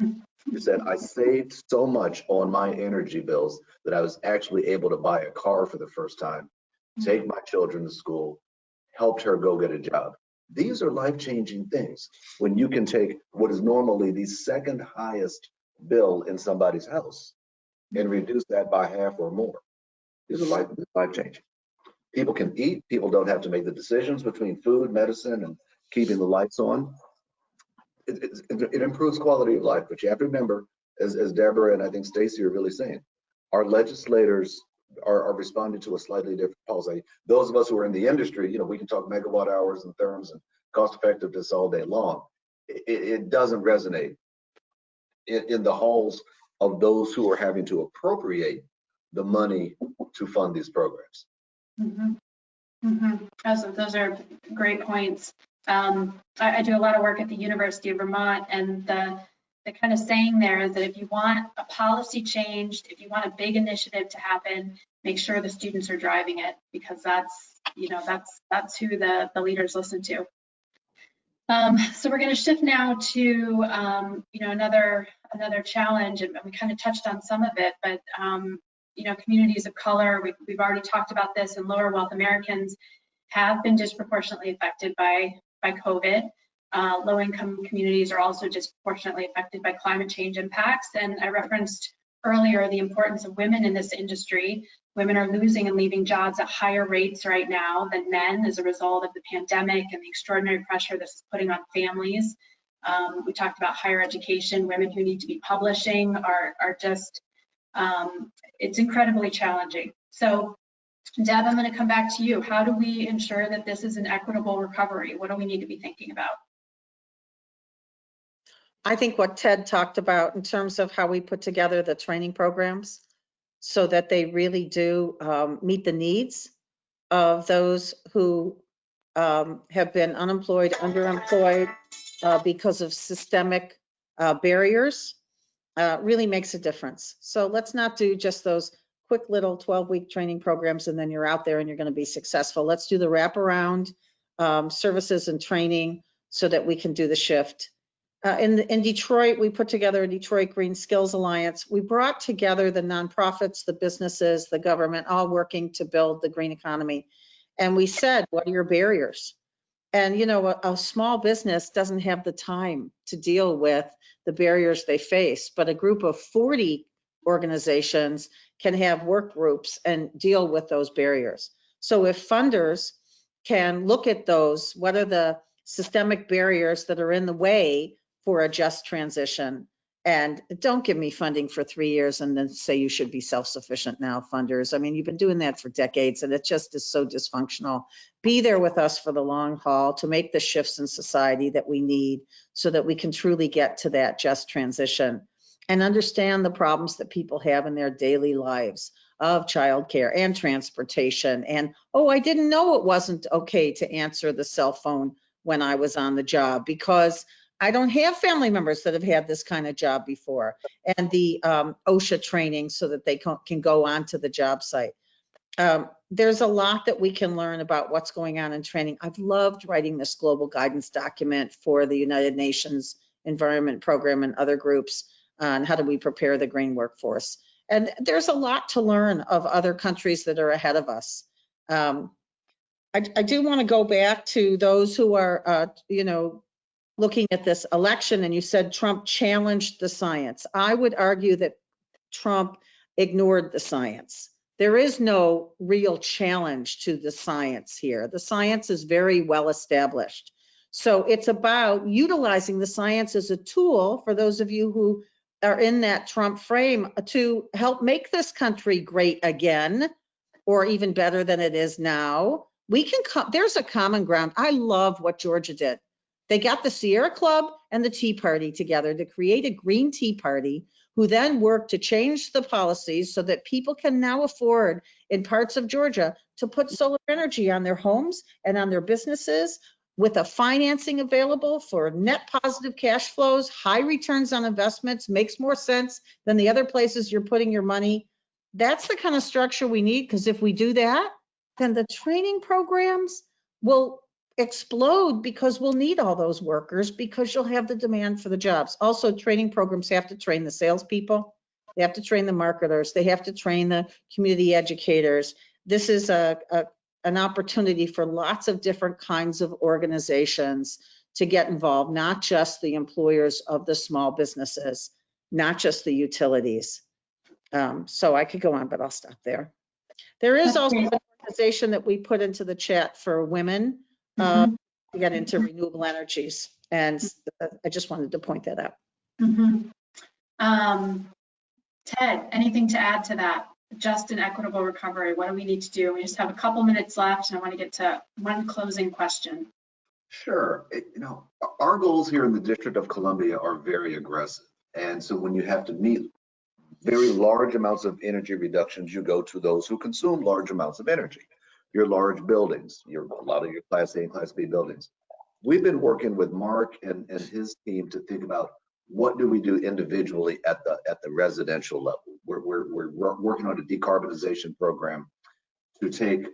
B: She said, I saved so much on my energy bills that I was actually able to buy a car for the first time, take my children to school, helped her go get a job. These are life-changing things when you can take what is normally the second highest bill in somebody's house and reduce that by half or more. These are life-changing. People can eat. People don't have to make the decisions between food, medicine, and keeping the lights on. It improves quality of life, but you have to remember, as Deborah and I think Stacy are really saying, our legislators are responding to a slightly different policy. Those of us who are in the industry, we can talk megawatt hours and therms and cost effectiveness all day long. It doesn't resonate in the halls of those who are having to appropriate the money to fund these programs.
A: Those are great points. I do a lot of work at the University of Vermont, and kind of saying there is that if you want a policy changed, if you want a big initiative to happen, make sure the students are driving it, because that's, you know, that's who the leaders listen to. So we're going to shift now to, you know, another challenge, and we kind of touched on some of it, but, you know, communities of color, we've already talked about this, and lower wealth Americans have been disproportionately affected by COVID. Low-income communities are also disproportionately affected by climate change impacts. And I referenced earlier the importance of women in this industry. Women are losing and leaving jobs at higher rates right now than men as a result of the pandemic and the extraordinary pressure this is putting on families. We talked about higher education. Women who need to be publishing are just, it's incredibly challenging. So Deb, I'm going to come back to you. How do we ensure that this is an equitable recovery? What do we need to be thinking about?
D: I think what Ted talked about in terms of how we put together the training programs so that they really do meet the needs of those who have been unemployed, underemployed because of systemic barriers really makes a difference. So let's not do just those quick little 12-week training programs and then you're out there and you're going to be successful. Let's do the wraparound services and training so that we can do the shift. In Detroit, we put together a Detroit Green Skills Alliance. We brought together the nonprofits, the businesses, the government, all working to build the green economy. And we said, what are your barriers? And, you know, a small business doesn't have the time to deal with the barriers they face, but a group of 40 organizations can have work groups and deal with those barriers. So if funders can look at those, what are the systemic barriers that are in the way for a just transition? And don't give me funding for 3 years and then say you should be self-sufficient now, funders. I mean, you've been doing that for decades and it just is so dysfunctional. Be there with us for the long haul to make the shifts in society that we need so that we can truly get to that just transition and understand the problems that people have in their daily lives of childcare and transportation. And, oh, I didn't know it wasn't okay to answer the cell phone when I was on the job because I don't have family members that have had this kind of job before, and the OSHA training so that they can go on to the job site. There's a lot that we can learn about what's going on in training. I've loved writing this global guidance document for the United Nations Environment Program and other groups on how do we prepare the green workforce. And there's a lot to learn of other countries that are ahead of us. I do want to go back to those who are, you know, looking at this election, and you said Trump challenged the science. I would argue that Trump ignored the science. There is no real challenge to the science here. The science is very well established. So it's about utilizing the science as a tool for those of you who are in that Trump frame to help make this country great again, or even better than it is now. We can there's a common ground. I love what Georgia did. They got the Sierra Club and the Tea Party together to create a green tea party, who then worked to change the policies so that people can now afford in parts of Georgia to put solar energy on their homes and on their businesses with a financing available for net positive cash flows, high returns on investments, makes more sense than the other places you're putting your money. That's the kind of structure we need, because if we do that, then the training programs will explode because we'll need all those workers because you'll have the demand for the jobs. Also, training programs have to train the salespeople. They have to train the marketers. They have to train the community educators. This is an opportunity for lots of different kinds of organizations to get involved, not just the employers of the small businesses, not just the utilities. So I could go on, but I'll stop there. There is also an organization that we put into the chat for women to get into renewable energies. And I just wanted to point that out.
A: Ted, anything to add to that? Just an equitable recovery. What do we need to do? We just have a couple minutes left, and I want to get to one closing question.
B: Sure. You know, our goals here in the District of Columbia are very aggressive. And so when you have to meet very large amounts of energy reductions, you go to those who consume large amounts of energy. Your large buildings, a lot of your Class A and Class B buildings. We've been working with Mark and his team to think about what do we do individually at the residential level? We're working on a decarbonization program to take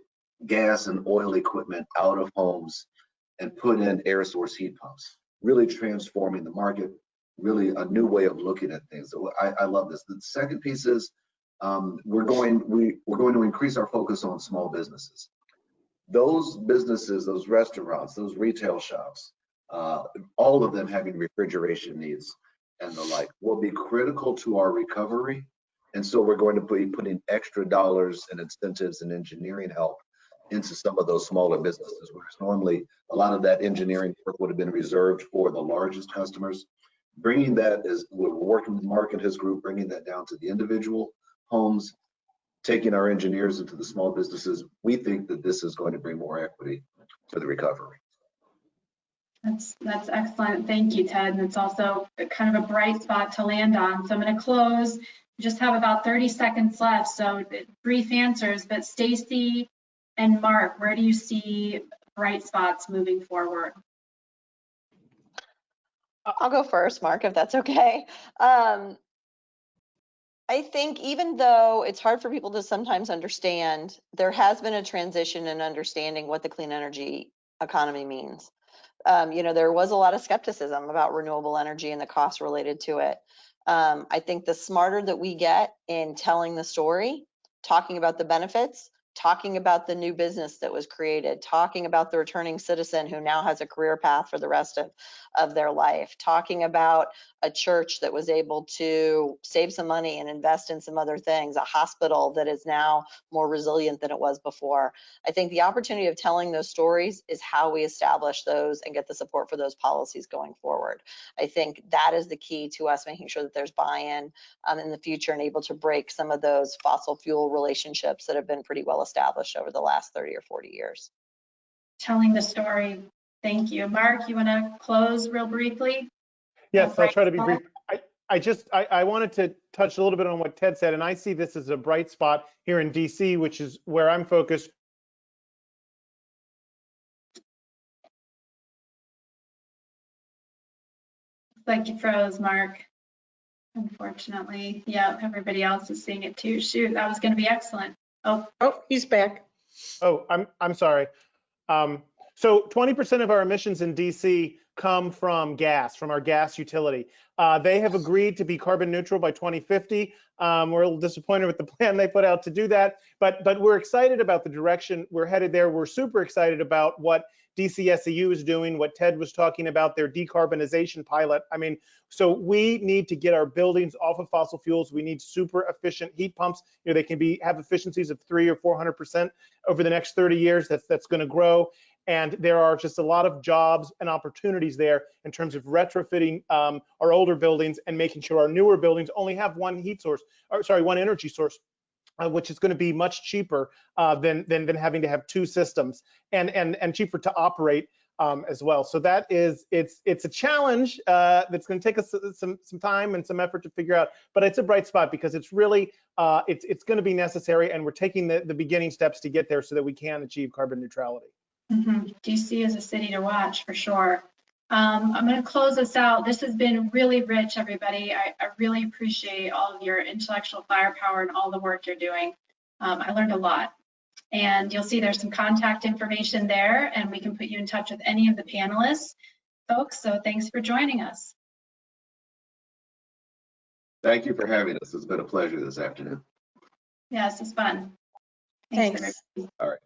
B: gas and oil equipment out of homes and put in air source heat pumps, really transforming the market, really a new way of looking at things. So I love this. The second piece is we're going to increase our focus on small businesses. Those businesses, those restaurants, those retail shops, all of them having refrigeration needs and the like will be critical to our recovery. And so we're going to be putting extra dollars and incentives and engineering help into some of those smaller businesses, whereas normally a lot of that engineering work would have been reserved for the largest customers. Bringing that, as we're working with Mark and his group, bringing that down to the individual homes, taking our engineers into the small businesses, we think that this is going to bring more equity to the recovery.
A: That's excellent. Thank you, Ted. And it's also kind of a bright spot to land on. So I'm going to close. We just have about 30 seconds left. So brief answers, but Stacy and Mark, where do you see bright spots moving forward?
E: I'll go first, Mark, if that's okay. I think even though it's hard for people to sometimes understand, there has been a transition in understanding what the clean energy economy means. There was a lot of skepticism about renewable energy and the costs related to it. I think the smarter that we get in telling the story, talking about the benefits, talking about the new business that was created, talking about the returning citizen who now has a career path for the rest of their life, talking about a church that was able to save some money and invest in some other things, a hospital that is now more resilient than it was before. I think the opportunity of telling those stories is how we establish those and get the support for those policies going forward. I think that is the key to us making sure that there's buy-in in the future and able to break some of those fossil fuel relationships that have been pretty well established over the last 30 or 40 years.
A: Telling the story. Thank you. Mark, you want to close real briefly?
C: Yes, I'll try to be brief. I wanted to touch a little bit on what Ted said, and I see this as a bright spot here in DC, which is where I'm focused.
A: Like you froze, Mark. Unfortunately, yeah, everybody else is seeing it too. Shoot, that was going to be excellent.
D: Oh, he's back.
C: Oh, I'm sorry. So 20% of our emissions in DC come from gas, from our gas utility. They have agreed to be carbon neutral by 2050. We're a little disappointed with the plan they put out to do that, but we're excited about the direction we're headed there. We're super excited about what DCSEU is doing, what Ted was talking about, their decarbonization pilot. I mean, so we need to get our buildings off of fossil fuels. We need super efficient heat pumps. They can have efficiencies of 300 or 400% over the next 30 years. That's going to grow. And there are just a lot of jobs and opportunities there in terms of retrofitting our older buildings and making sure our newer buildings only have one energy source, which is going to be much cheaper than having to have two systems and cheaper to operate as well. So that is, it's a challenge that's going to take us some time and some effort to figure out, but it's a bright spot because it's really, it's going to be necessary, and we're taking the beginning steps to get there so that we can achieve carbon neutrality.
A: DC is a city to watch for sure. I'm going to close this out. This has been really rich, everybody. I really appreciate all of your intellectual firepower and all the work you're doing. I learned a lot. And you'll see there's some contact information there, and we can put you in touch with any of the panelists, folks. So thanks for joining us.
B: Thank you for having us. It's been a pleasure this afternoon.
A: Yes, it's fun.
D: Thanks.
B: All right.